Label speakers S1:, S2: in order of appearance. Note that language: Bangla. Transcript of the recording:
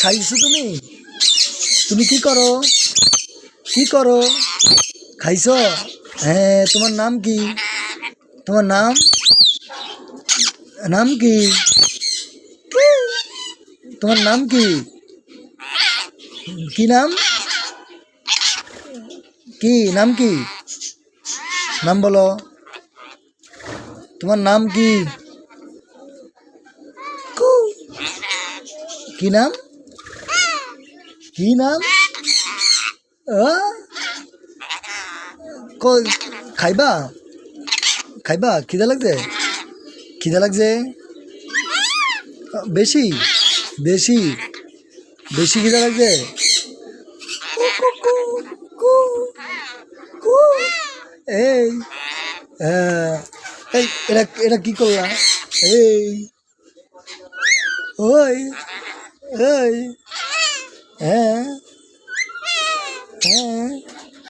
S1: খাইছো তুমি? তুমি কি করো? কি করো? খাইছো? হ্যাঁ, তোমার নাম কি? তোমার নাম নাম কি? তোমার নাম কি? কি নাম? কি নাম কি? নাম বলো। তোমার নাম কি? কু। কি নাম? কি নাম? আহ? কই খাইবা? খাইবা? খিদা লাগছে? খিদা লাগছে? বেশি বেশি বেশি খিদা লাগছে? কু, কু, কু, কু, কু। এই হ্যাঁ, এই এরা এরা কি করলা? এই ওই এই হ্যাঁ হ্যাঁ